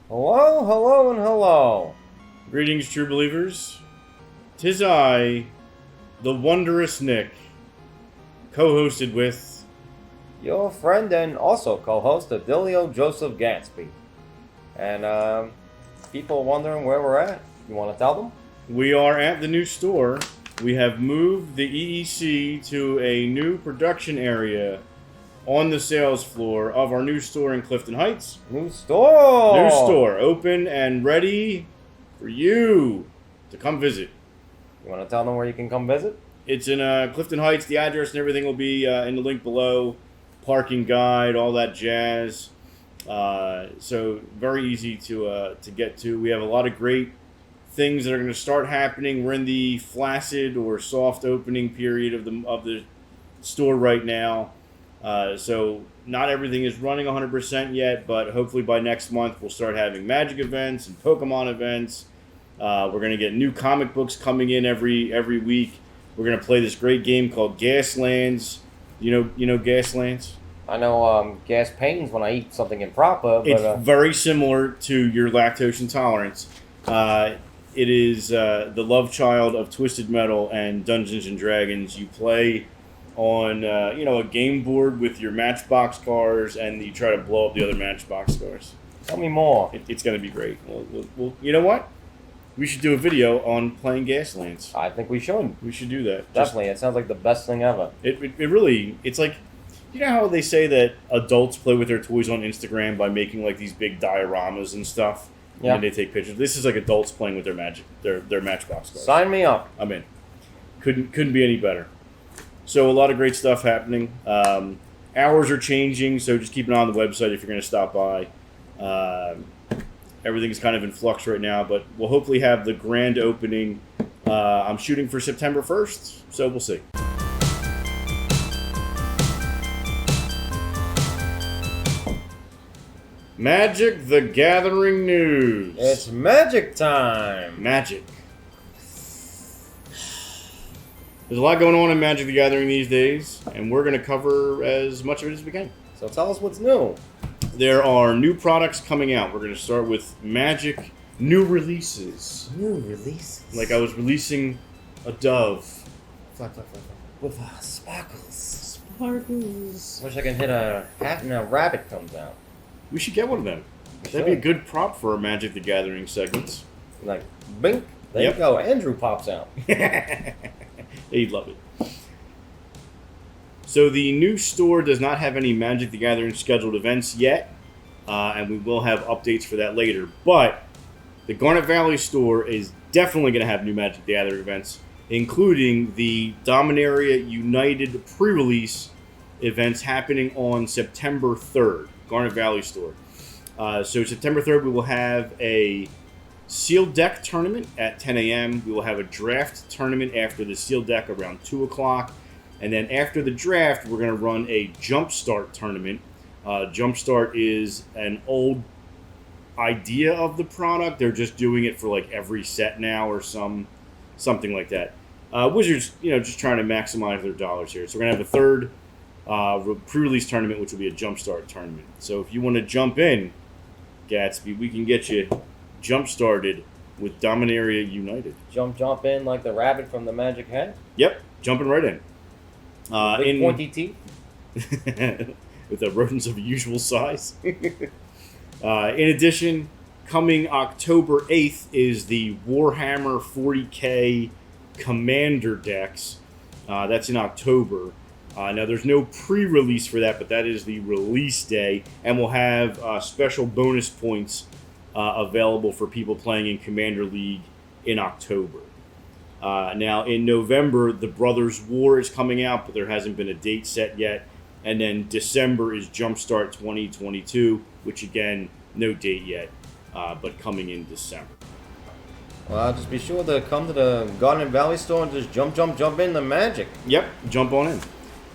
Hello, hello, and hello. Greetings, true believers. 'Tis I, the wondrous Nick, co-hosted with. Your friend and also co-host Adilio Joseph Gatsby. And people wondering where we're at. You want to tell them? We are at the new store. We have moved the EEC to a new production area on the sales floor of our new store in Clifton Heights. New store! New store, open and ready for you to come visit. You want to tell them where you can come visit? It's in Clifton Heights. The address and everything will be in the link below. Parking guide, all that jazz. So very easy to get to. We have a lot of great things that are going to start happening. We're in the flaccid or soft opening period of the store right now. So not everything is running 100% yet, but hopefully by next month we'll start having Magic events and Pokemon events. We're going to get new comic books coming in every week. We're going to play this great game called Gaslands. You know Gaslands? I know gas pains when I eat something improper, but It's very similar to your lactose intolerance. It is the love child of Twisted Metal and Dungeons and Dragons. You play on a game board with your Matchbox cars, and you try to blow up the other Matchbox cars. tell me more. It's going to be great. We'll, you know what? We should do a video on playing Gaslands. I think we should. We should do that. Definitely. It sounds like the best thing ever. It really, it's like, you know how they say that adults play with their toys on Instagram by making like these big dioramas and stuff? Yeah. And they take pictures. This is like adults playing with their Matchbox cars. Sign me up. I'm in. Couldn't be any better. So a lot of great stuff happening. Hours are changing, so just keep an eye on the website if you're going to stop by. Everything's kind of in flux right now, but we'll hopefully have the grand opening. I'm shooting for September 1st, so we'll see. Magic the Gathering news. It's magic time. Magic. There's a lot going on in Magic the Gathering these days, and we're going to cover as much of it as we can. So tell us what's new. There are new products coming out. We're going to start with Magic new releases. New releases. Like I was releasing a dove. Fly, fly, fly, fly. With sparkles. Sparkles. Wish I could hit a hat and a rabbit comes out. We should get one of them. That'd be a good prop for our Magic the Gathering segments. Like, bink. There Yep. you go. Andrew pops out. He'd love it. So the new store does not have any Magic the Gathering scheduled events yet, and we will have updates for that later. But the Garnet Valley store is definitely going to have new Magic the Gathering events, including the Dominaria United pre-release events happening on September 3rd, Garnet Valley store. So September 3rd, we will have a sealed deck tournament at 10 a.m. We will have a draft tournament after the sealed deck around 2 o'clock. And then after the draft, we're going to run a Jumpstart tournament. Jumpstart is an old idea of the product. They're just doing it for like every set now or something like that. Wizards, just trying to maximize their dollars here. So we're going to have a third pre-release tournament, which will be a Jumpstart tournament. So if you want to jump in, Gatsby, we can get you jump-started with Dominaria United. Jump in like the rabbit from the Magic Hat. Yep, jumping right in. Big pointy teeth. With the rodents of usual size. In addition, coming October 8th is the Warhammer 40k Commander decks. That's in October. Now, there's no pre-release for that, but that is the release day, and we'll have special bonus points available for people playing in Commander League in October. Now, in November, the Brothers War is coming out, but there hasn't been a date set yet. And then December is Jumpstart 2022, which, again, no date yet, but coming in December. Well, just be sure to come to the Garnet Valley store and just jump in the Magic. Yep, jump on in.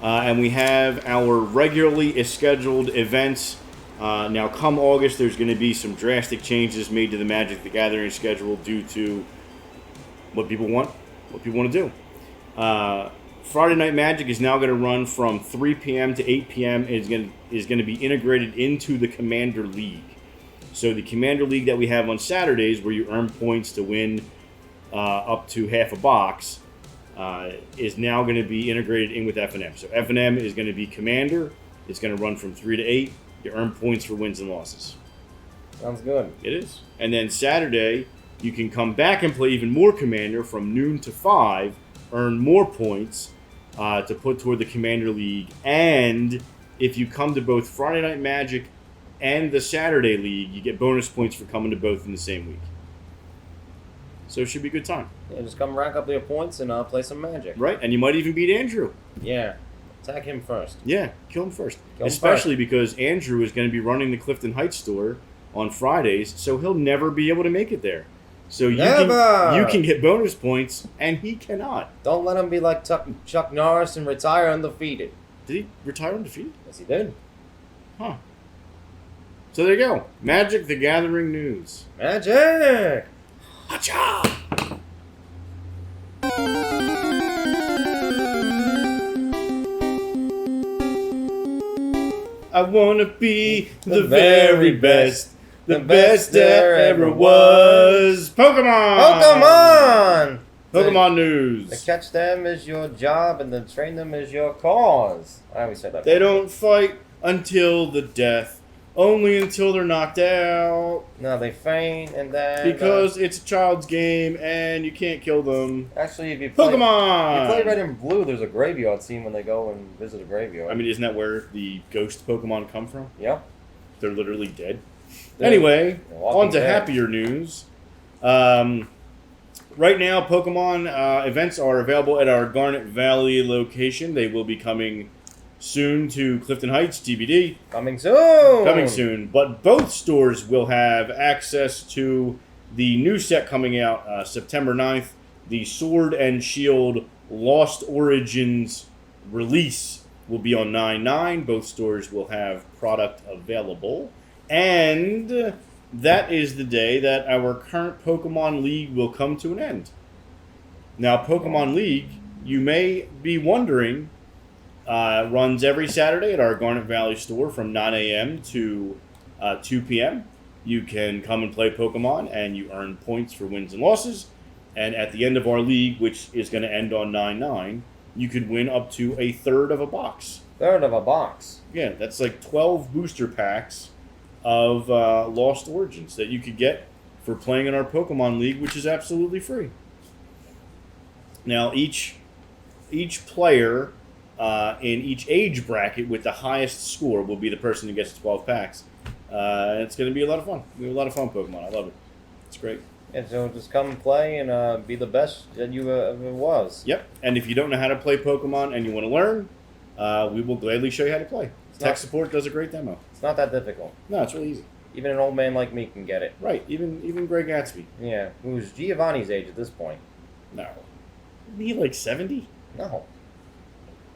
And we have our regularly scheduled events. Now, come August, there's going to be some drastic changes made to the Magic the Gathering schedule due to what people want to do. Friday Night Magic is now going to run from 3 p.m. to 8 p.m. and is going to be integrated into the Commander League. So the Commander League that we have on Saturdays, where you earn points to win up to half a box, is now going to be integrated in with F&M. So F&M is going to be Commander. It's going to run from 3 to 8. You earn points for wins and losses. Sounds good. It is. And then Saturday, you can come back and play even more Commander from noon to 5, earn more points to put toward the Commander League. And if you come to both Friday Night Magic and the Saturday League, you get bonus points for coming to both in the same week. So it should be a good time. Yeah, just come rack up your points and play some Magic. Right? And you might even beat Andrew. Yeah. Attack him first. Yeah, kill him first. Kill him Especially because Andrew is going to be running the Clifton Heights store on Fridays, so he'll never be able to make it there. So you can get bonus points, and he cannot. Don't let him be like Chuck Norris and retire undefeated. Did he retire undefeated? Yes, he did. Huh. So there you go. Magic the Gathering news. Magic! Hacha! I wanna be the very best. The best there ever was. Pokemon! Pokemon news. To catch them is your job, and to train them is your cause. I always said that. They don't fight until the death. Only until they're knocked out. No, they faint, and then... Because it's a child's game, and you can't kill them. Actually, if you play... Pokemon! If you play Red and Blue, there's a graveyard scene when they go and visit a graveyard. I mean, isn't that where the ghost Pokemon come from? Yep. They're literally dead. Anyway, on to happier news. Right now, Pokemon events are available at our Garnet Valley location. They will be coming soon to Clifton Heights, TBD. Coming soon! Coming soon. But both stores will have access to the new set coming out September 9th. The Sword and Shield Lost Origins release will be on 9/9. Both stores will have product available. And that is the day that our current Pokemon League will come to an end. Now, Pokemon League, you may be wondering, runs every Saturday at our Garnet Valley store from 9 a.m. to 2 p.m. You can come and play Pokemon, and you earn points for wins and losses. And at the end of our league, which is going to end on 9/9, you could win up to a third of a box. Third of a box? Yeah, that's like 12 booster packs of Lost Origins that you could get for playing in our Pokemon League, which is absolutely free. Now, each player in each age bracket with the highest score will be the person who gets 12 packs. It's going to be a lot of fun. We have a lot of fun Pokemon. I love it. It's great. And so just come and play and be the best that you ever was. Yep. And if you don't know how to play Pokemon and you want to learn, we will gladly show you how to play. Tech support does a great demo. It's not that difficult. No, it's really easy. Even an old man like me can get it. Right. Even Greg Gatsby. Yeah. Who's Giovanni's age at this point. No. Isn't he like 70? No.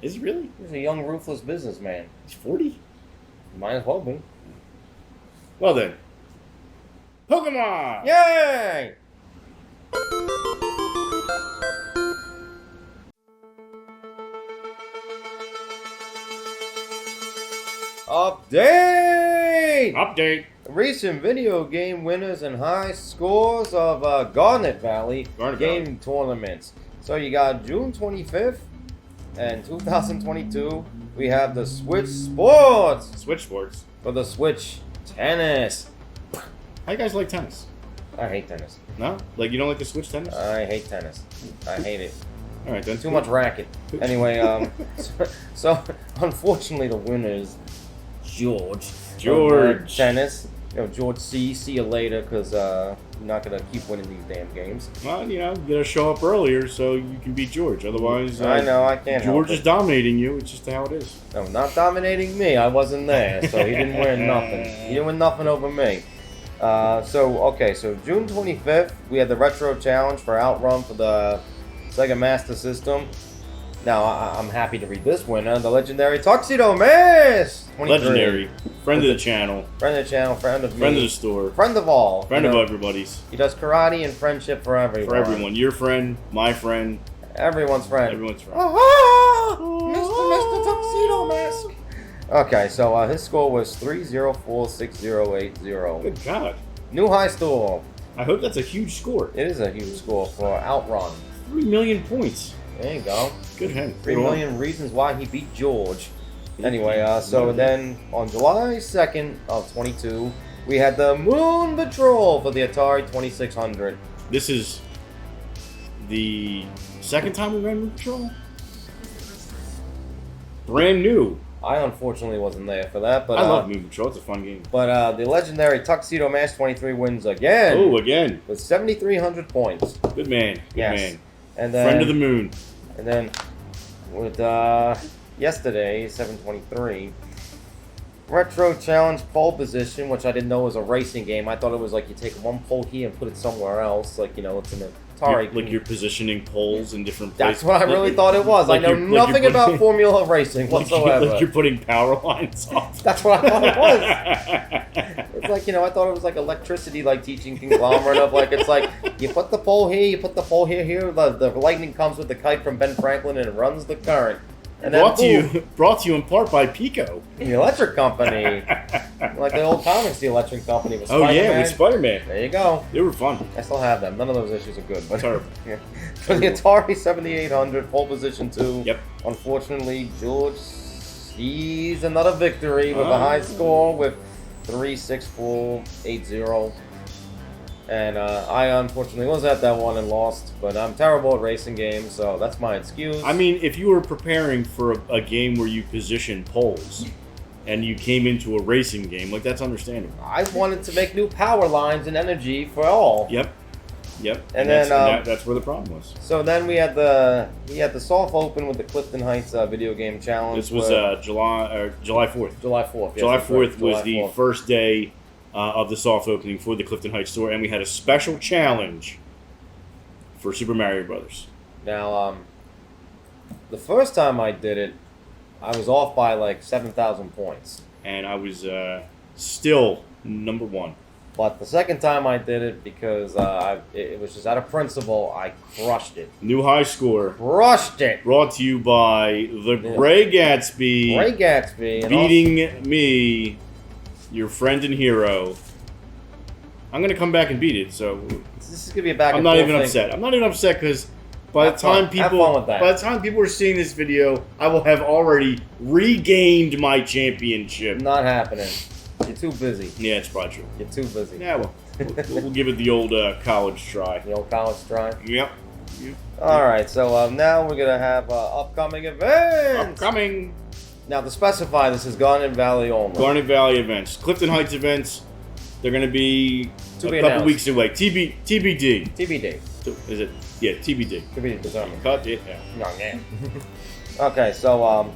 Is he really? He's a young, ruthless businessman. He's 40? Might as well be. Well then. Pokemon! Yay! Update! Recent video game winners and high scores of Garnet Valley game tournaments. So you got June 25th and 2022. We have the Switch Sports. Switch Sports? For the Switch Tennis. How you guys like tennis? I hate tennis. No? Like you don't like the Switch tennis? I hate tennis. I hate it. All right, then. Too much racket. Anyway, so unfortunately the winner is George. Tennis. You know, George C. See you later, because you're not going to keep winning these damn games. Well, you know, you got to show up earlier so you can beat George. Otherwise, I know, I can't George is dominating you. It's just how it is. No, not dominating me. I wasn't there, so he didn't win nothing. He didn't win nothing over me. So June 25th, we had the Retro Challenge for Outrun for the Sega Master System. Now, I'm happy to read this winner, the legendary Tuxedo Mask! Legendary. Friend of the channel. Friend of the channel, friend of me. Friend of the store. Friend of all. Friend of everybody's. He does karate and friendship for everyone. For everyone. Your friend, my friend. Everyone's friend. Everyone's friend. Mr. Tuxedo Mask! Okay, so his score was 3046080. Good God. New high score. I hope that's a huge score. It is a huge score for Outrun. 3 million points. There you go. Good him. 3 million reasons why he beat George. Anyway, so then on July 2nd of 22, we had the Moon Patrol for the Atari 2600. This is the second time we ran Moon Patrol? Brand new. I unfortunately wasn't there for that, but I love Moon Patrol. It's a fun game. But the legendary Tuxedo Mask 23 wins again. Oh, again. With 7,300 points. Good man. Good Yes. man. And then, Friend of the Moon. And then with yesterday, 723, Retro Challenge pole position, which I didn't know was a racing game. I thought it was like you take one pole here and put it somewhere else. Like, it's an Atari. Like you're positioning poles in different places. That's what I really thought it was. Like I know nothing about Formula Racing whatsoever. Like you're putting power lines off. That's what I thought it was. It's like, I thought it was like electricity, like teaching conglomerate of like, it's like, you put the pole here, you put the pole here, the lightning comes with the kite from Ben Franklin and it runs the current. And brought to you in part by Pico. The electric company. Like the old comics, the electric company was Spider-Man. Oh yeah, with Spider-Man. There you go. They were fun. I still have them. None of those issues are good. But Terrible. Yeah. For the Atari 7800, pole position 2. Yep. Unfortunately, George sees another victory with a high score with 36480. And I unfortunately was at that one and lost, but I'm terrible at racing games, so that's my excuse. I mean, if you were preparing for a game where you position poles, and you came into a racing game, like that's understandable. I wanted to make new power lines and energy for all. Yep. And then then that's where the problem was. So then we had the soft open with the Clifton Heights video game challenge. This was July 4th. July 4th. Yes, July that's 4th right. was July the 4th. first day of the soft opening for the Clifton Heights store, and we had a special challenge for Super Mario Brothers. Now, the first time I did it, I was off by like 7,000 points. And I was still number one. But the second time I did it, because it was just out of principle, I crushed it. New high score. Crushed it! Brought to you by the Gray Gatsby. Gray Gatsby. And beating me, your friend and hero. I'm going to come back and beat it, so... This is going to be a back I'm and not forth even thing. upset. I'm not even upset because by the time Have fun with that. by the time people are seeing this video, I will have already regained my championship. Not happening. You're too busy. Yeah, it's probably true. You're too busy. Yeah, well, we'll give it the old college try. The old college try. Yep. Alright, so now we're going to have upcoming events. Upcoming Now, to specify, this is Garnet Valley only. Garnet Valley events. Clifton Heights events, they're going to be To a be couple announced. weeks away. TBD. TBD. Is it? Yeah, TBD. To be determined. Cut it out. No, yeah. Okay, so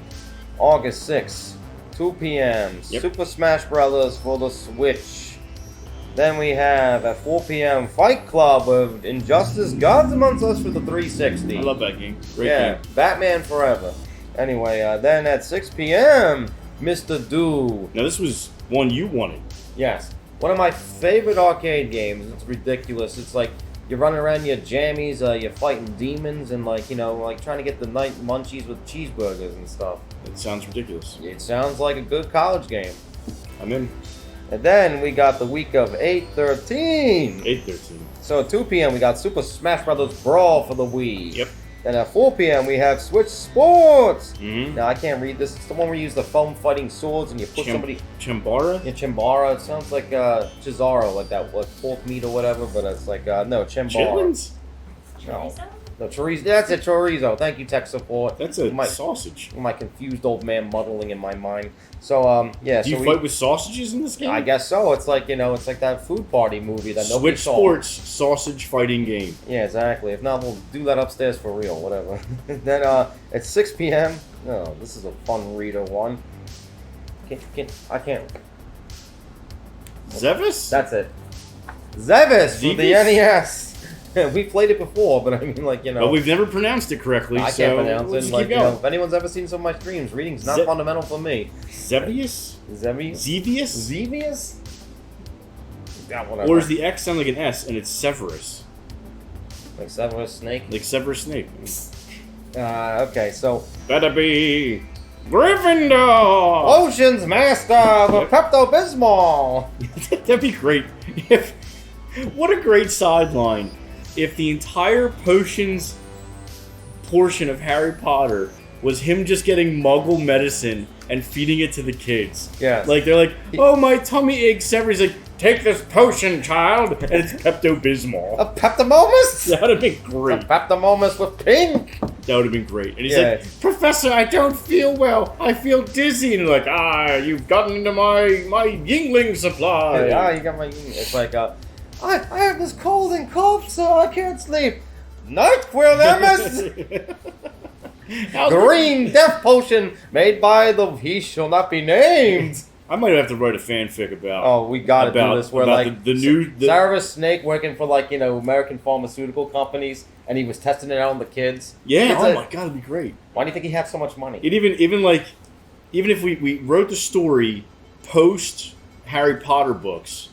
August 6th, 2 p.m. Yep. Super Smash Brothers for the Switch. Then we have at 4 p.m. Fight Club with Injustice Gods Amongst Us for the 360. I love that game. Great Yeah, game. Batman Forever. Anyway, then at 6 p.m., Mr. Do. Now, this was one you wanted. Yes. One of my favorite arcade games. It's ridiculous. It's like you're running around your jammies, you're fighting demons, and like trying to get the night munchies with cheeseburgers and stuff. It sounds ridiculous. It sounds like a good college game. I'm in. And then we got the week of 8/13. 8/13. So at 2 p.m. we got Super Smash Brothers Brawl for the Wii. Yep. Then at 4 p.m. we have Switch Sports. Mm-hmm. Now I can't read this. It's the one where you use the foam fighting swords and you put somebody. Chimbara? Yeah, Chimbara. It sounds like Chisaro, like that, like pork meat or whatever. But it's like no Chimbara. Chitlins? No, no chorizo. That's it, chorizo. Thank you, tech support. That's a my, sausage. My confused old man muddling in my mind. So yeah. Do you so fight with sausages in this game? I guess so. It's like it's like that food party movie that nobody Switch saw. Sports sausage fighting game. Yeah, exactly. If not, we'll do that upstairs for real. Whatever. Then at 6 p.m. Oh, this is a fun reader one. I can't. Zevis? That's it. Zevis for the Zevis? NES. We played it before, but I mean, like But we've never pronounced it correctly. I so can't pronounce let's it. keep Like going. if anyone's ever seen some of my streams, reading's not fundamental for me. Zevius? Zevius? Zevius? Yeah, whatever. Or does the X sound like an S and it's Severus? Like Severus Snake? Like Severus Snape. Okay, so Better be. Gryffindor! Potions master with Pepto-Bismol. That'd be great. What a great sideline. If the entire potions portion of Harry Potter was him just getting muggle medicine and feeding it to the kids. Yes. Like, they're like, oh, my tummy ache severed. He's like, take this potion, child. And it's Pepto-Bismol. A Peptomomus? That would have been great. A Peptomomus with pink. That would have been great. And he's like, Professor, I don't feel well. I feel dizzy. And they're like, you've gotten into my Yingling supply. Yeah, you got my Yingling. It's like, I have this cold and cough, so I can't sleep. NyQuil, Naamans! Green death potion made by the he shall not be named. I might have to write a fanfic about. Oh, we gotta do this. Where like the new Cyrus Snake working for like American pharmaceutical companies, and he was testing it out on the kids. Yeah. Oh my god, it'd be great. Why do you think he had so much money? It even if we wrote the story post Harry Potter books.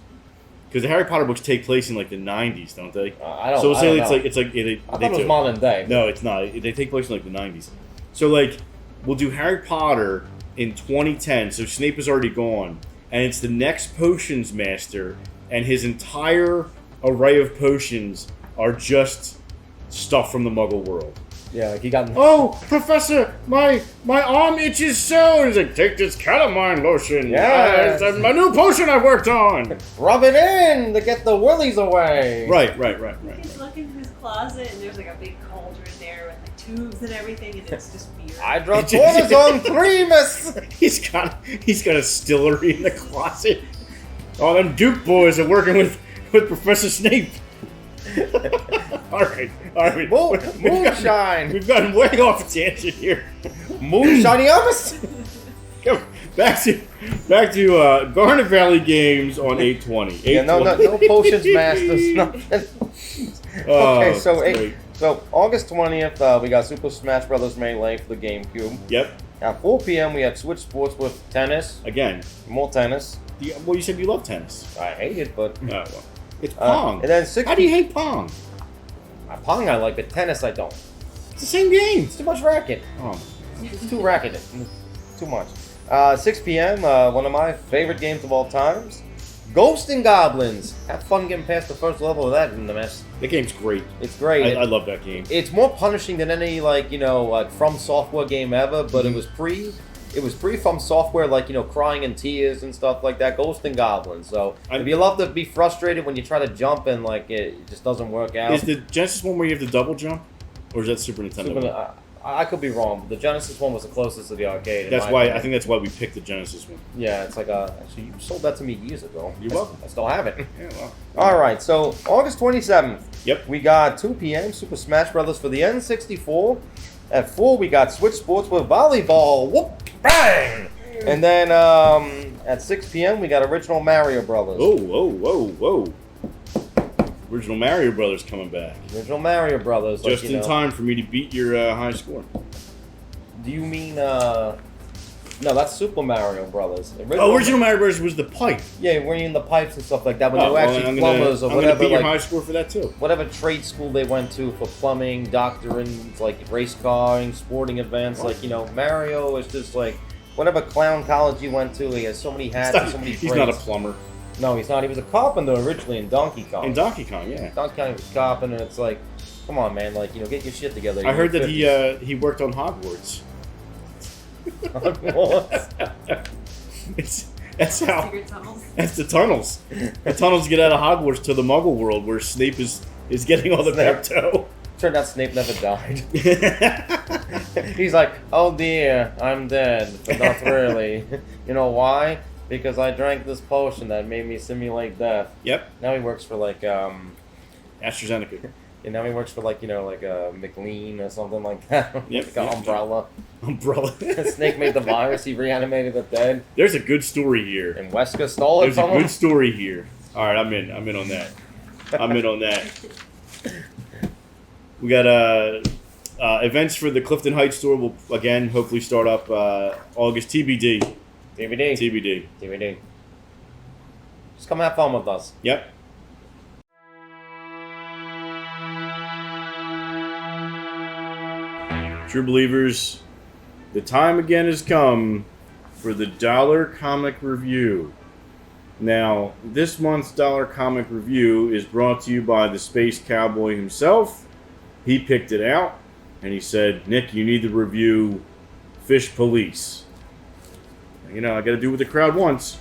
Because the Harry Potter books take place in like the 90s, don't they? I don't. So I don't know. it's like I thought it was modern day. No, it's not. They take place in like the 90s. So like we'll do Harry Potter in 2010. So Snape is already gone, and it's the next potions master, and his entire array of potions are just stuff from the Muggle world. Yeah, like he got. Oh, Professor, my arm itches so. He's like, take this calamine lotion. Yeah, it's my new potion I worked on. Rub it in to get the willies away. Right. He's looking in his closet, and there's like a big cauldron there with like tubes and everything, and it's just beer. Hydrocortisone 3, miss. He's got a distillery in the closet. Oh, them Duke boys are working with Professor Snape. All right. Moonshine. We've gotten way off tangent here. Moonshiny Elvis. Come back to Garnet Valley games on 820. Yeah, no potions masters. Nothing. Okay, so August 20th, we got Super Smash Bros. Melee for the GameCube. Yep. At 4 p.m., we had Switch Sports with tennis. Again, more tennis. Well, you said you love tennis. I hate it, but well. It's Pong. And then 6 How do you hate Pong? Pong I like, but tennis I don't. It's the same game. It's too much racket. Oh. It's too racket. Too much. 6 p.m., one of my favorite games of all times. Ghosts and Goblins. Have fun getting past the first level of that in the mess. The game's great. It's great. I love that game. It's more punishing than any like From Software game ever, but it was pre From Software, like crying in tears and stuff like that. Ghosts and Goblins. So if you love to be frustrated when you try to jump and like it just doesn't work out. Is the Genesis one where you have the double jump, or is that Super Nintendo? I could be wrong, but the Genesis one was the closest to the arcade. That's why I think that's why we picked the Genesis one. Yeah, it's like actually you sold that to me years ago. You're welcome. I still have it. Yeah, well. All right, so August 27th. Yep. We got 2 p.m. Super Smash Bros. For the N64. At 4, we got Switch Sports with volleyball. Whoop, bang! And then at 6 p.m. we got Original Mario Brothers. Whoa. Original Mario Brothers coming back. Original Mario Brothers. Just in time for me to beat your high score. Do you mean, no, that's Super Mario Brothers. Original Mario Brothers was the pipe. Yeah, we're in the pipes and stuff like that. When they were actually plumbers or whatever. I'm going to beat your high score for that too. Whatever trade school they went to for plumbing, doctoring, like race carring, sporting events. Like, Mario is just like, whatever clown college you went to, he has so many hats and so many trades. He's not a plumber. No, he's not. He was a carpenter originally in Donkey Kong. In Donkey Kong, yeah. Donkey Kong was a carpenter. It's like, come on, man. Like, get your shit together. I heard that he worked on Hogwarts. That's how. That's the tunnels. The tunnels get out of Hogwarts to the Muggle world, where Snape is getting all the Pepto. Turned out Snape never died. He's like, oh dear, I'm dead, but not really. You know why? Because I drank this potion that made me simulate death. Yep. Now he works for like AstraZeneca. And now he works for like a McLean or something like that. Yep. Like an umbrella. Snake made the virus. He reanimated the dead. There's a good story here. And Wesker stole it from him. There's a good story here. All right, I'm in on that. We got events for the Clifton Heights store will again hopefully start up August. TBD. Just come have fun with us. Yep. True believers, The time again has come for the Dollar Comic Review. Now, this month's Dollar Comic Review is brought to you by the Space Cowboy himself. He picked it out, and he said, Nick, you need to review Fish Police. You know, I got to do what the crowd wants.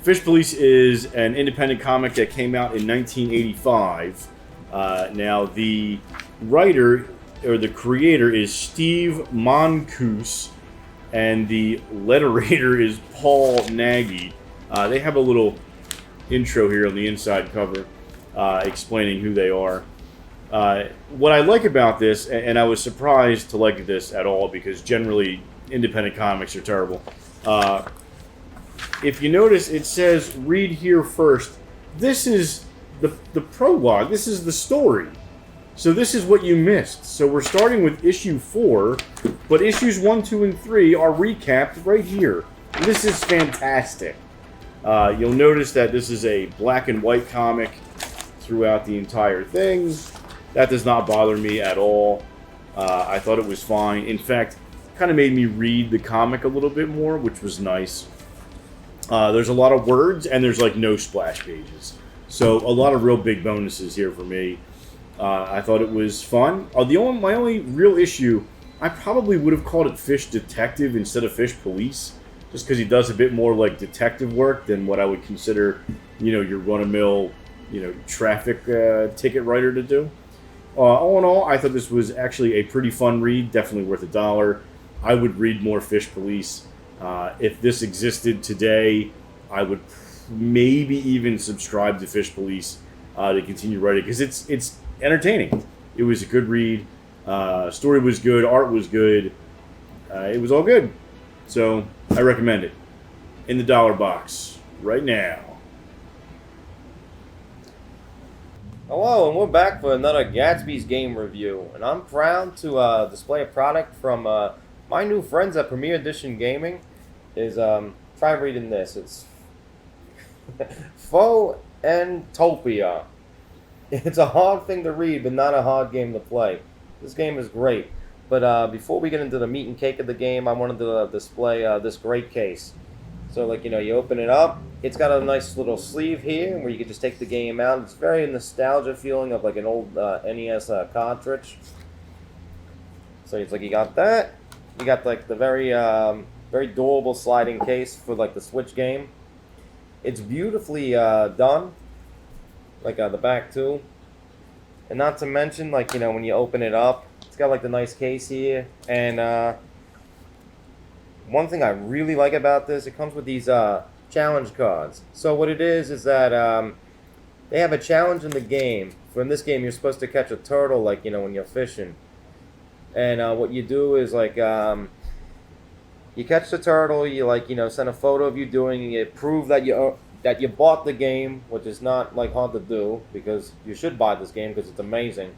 Fish Police is an independent comic that came out in 1985. Now, the writer, or the creator, is Steve Moncouse, and the letterator is Paul Nagy. They have a little intro here on the inside cover explaining who they are. What I like about this, and I was surprised to like this at all because generally independent comics are terrible. If you notice, it says read here first. This is the prologue. This is the story. So this is what you missed. So we're starting with issue 4, but issues 1, 2, and 3 are recapped right here. This is fantastic. You'll notice that this is a black and white comic throughout the entire thing. That does not bother me at all. I thought it was fine. In fact, kind of made me read the comic a little bit more, which was nice. There's a lot of words, and there's like no splash pages. So a lot of real big bonuses here for me. I thought it was fun. My only real issue, I probably would have called it Fish Detective instead of Fish Police, just because he does a bit more like detective work than what I would consider, your run-of-mill, traffic ticket writer to do. All in all, I thought this was actually a pretty fun read, definitely worth $1. I would read more Fish Police. If this existed today, I would maybe even subscribe to Fish Police to continue writing, because it's entertaining. It was a good read. Story was good. Art was good. It was all good. So I recommend it. In the dollar box right now. Hello, and we're back for another Gatsby's game review. And I'm proud to display a product from my new friends at Premier Edition Gaming. Try reading this. It's Faux Entopia. It's a hard thing to read, but not a hard game to play. This game is great. But before we get into the meat and cake of the game, I wanted to display this great case. So, you open it up. It's got a nice little sleeve here where you can just take the game out. It's very nostalgia feeling of like an old NES cartridge. So it's like you got that. You got like the very durable sliding case for like the Switch game. It's beautifully done. Like the back too. And not to mention, when you open it up, it's got like the nice case here. And one thing I really like about this, it comes with these challenge cards. So what it is that they have a challenge in the game. For in this game, you're supposed to catch a turtle, when you're fishing. And what you do is you catch the turtle, you send a photo of you doing it, prove that you bought the game, which is not hard to do because you should buy this game because it's amazing.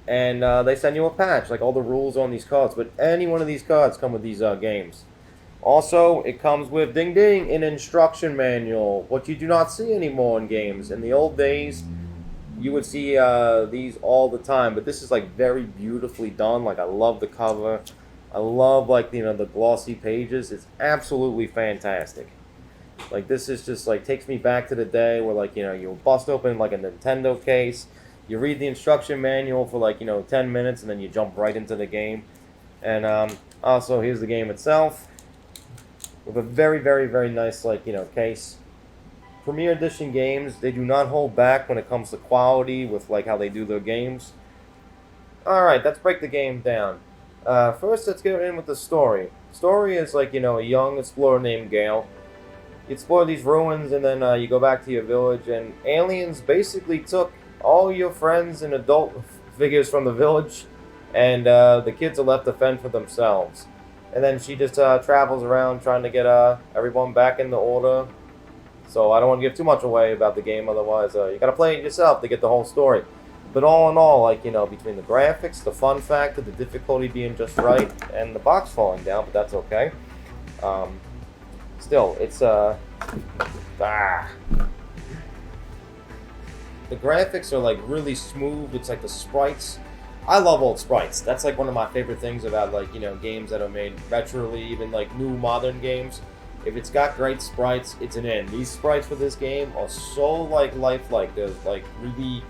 And they send you a patch, all the rules on these cards. But any one of these cards come with these games. Also, it comes with, ding ding, an instruction manual, what you do not see anymore in games. In the old days, you would see these all the time, but this is very beautifully done. I love the cover. I love the glossy pages. It's absolutely fantastic. This is just takes me back to the day where you bust open a Nintendo case, you read the instruction manual for 10 minutes, and then you jump right into the game. And also here's the game itself with a very, very, very nice case. Premier Edition games, they do not hold back when it comes to quality with how they do their games. Alright, let's break the game down. First, let's get in with the story. Story is a young explorer named Gale. You explore these ruins, and then you go back to your village, and aliens basically took all your friends and adult figures from the village, and the kids are left to fend for themselves. And then she just travels around trying to get everyone back into order. So I don't want to give too much away about the game, otherwise you gotta play it yourself to get the whole story. But all in all, between the graphics, the fun factor, the difficulty being just right, and the box falling down, but that's okay. Still, it's the graphics are really smooth. It's the sprites I love old sprites. That's like one of my favorite things about like, games that are made retroly, even like new modern games. If it's got great sprites, it's an in. These sprites for this game are so like lifelike. They're like really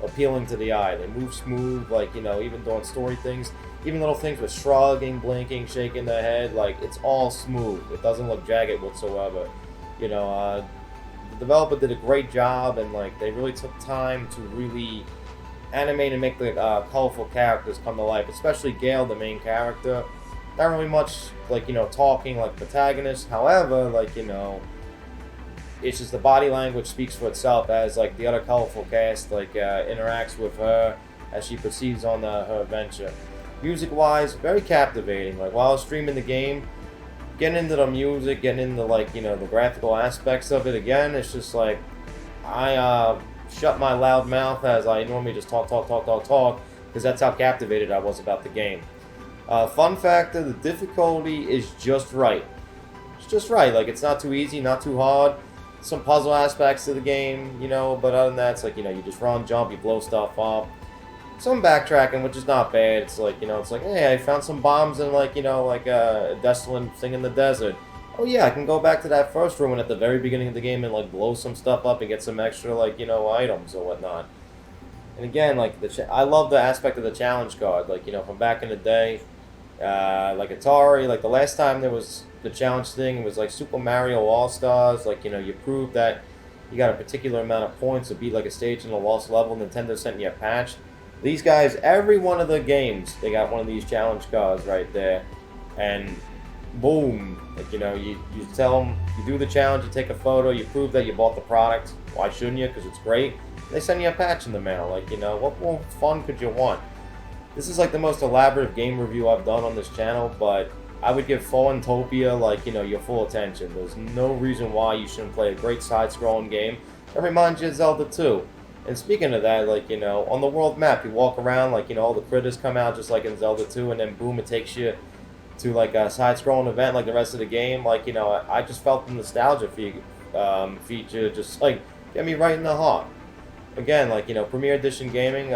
appealing to the eye. They move smooth, like, even doing story things, even little things with shrugging, blinking, shaking their head, like it's all smooth. It doesn't look jagged whatsoever. The developer did a great job, and like they really took time to really animate and make the colorful characters come to life, especially Gale, the main character. Not really much like, talking like protagonist. However, like, it's just the body language speaks for itself as like the other colorful cast like interacts with her as she proceeds on her adventure. Music-wise, very captivating. Like while I was streaming the game, getting into the music, getting into like, the graphical aspects of it again, it's just like I shut my loud mouth as I normally just talk, because that's how captivated I was about the game. Fun factor, the difficulty is just right. It's just right. Like, it's not too easy, not too hard. Some puzzle aspects to the game, but other than that, it's like, you just run, jump, you blow stuff up. Some backtracking, which is not bad. It's like, hey, I found some bombs in, like, a desolate thing in the desert. Oh, yeah, I can go back to that first ruin at the very beginning of the game and, like, blow some stuff up and get some extra, like, items or whatnot. And again, like, I love the aspect of the challenge card. Like, from back in the day, like Atari, like the last time there was the challenge thing, it was like Super Mario All-Stars. Like, you proved that you got a particular amount of points to beat like a stage in a lost level. Nintendo sent you a patch. These guys, every one of the games, they got one of these challenge cards right there. And boom, like, you tell them, you do the challenge, you take a photo, you prove that you bought the product. Why shouldn't you? Because it's great. They send you a patch in the mail. Like, what more fun could you want? This is like the most elaborate game review I've done on this channel, but I would give Fallentopia, like, your full attention. There's no reason why you shouldn't play a great side-scrolling game that reminds you of Zelda 2. And speaking of that, like, on the world map, you walk around, like, all the critters come out just like in Zelda 2, and then boom, it takes you to, like, a side-scrolling event like the rest of the game. Like, I just felt the nostalgia feature just, like, get me right in the heart. Again, like, Premier Edition Gaming,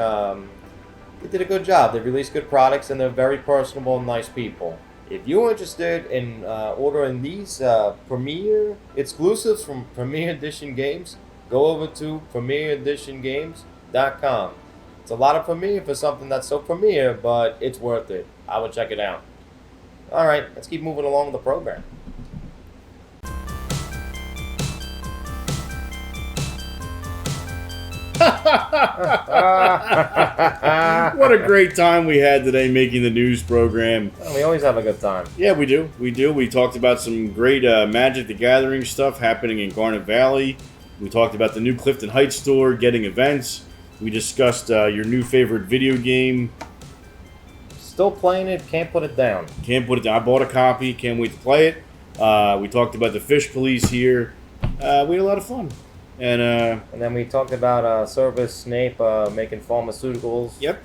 they did a good job. They released good products, and they're very personable and nice people. If you're interested in ordering these Premier exclusives from Premier Edition Games, go over to premiereditiongames.com. It's a lot of Premier for something that's so Premier, but it's worth it. I would check it out. Alright, let's keep moving along with the program. What a great time we had today making the news program. Well, we always have a good time. Yeah, we do. We talked about some great Magic the Gathering stuff happening in Garnet Valley. We talked about the new Clifton Heights store getting events. We discussed your new favorite video game. Still playing it, can't put it down. Can't put it down. I bought a copy, can't wait to play it. We talked about the fish police here. We had a lot of fun. And then we talked about Service Snape making pharmaceuticals. Yep.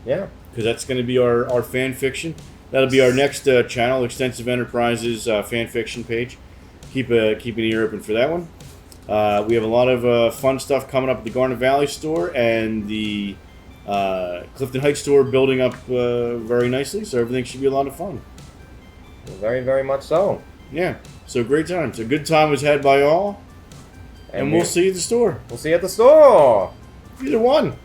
Yeah. Because that's going to be our fan fiction. That'll be our next channel, Extensive Enterprises fan fiction page. Keep an ear open for that one. We have a lot of fun stuff coming up at the Garnet Valley store and the Clifton Heights store building up very nicely, so everything should be a lot of fun. Very, very much so. Yeah, so great time. So good time was had by all, and we'll see you at the store. We'll see you at the store. Either one.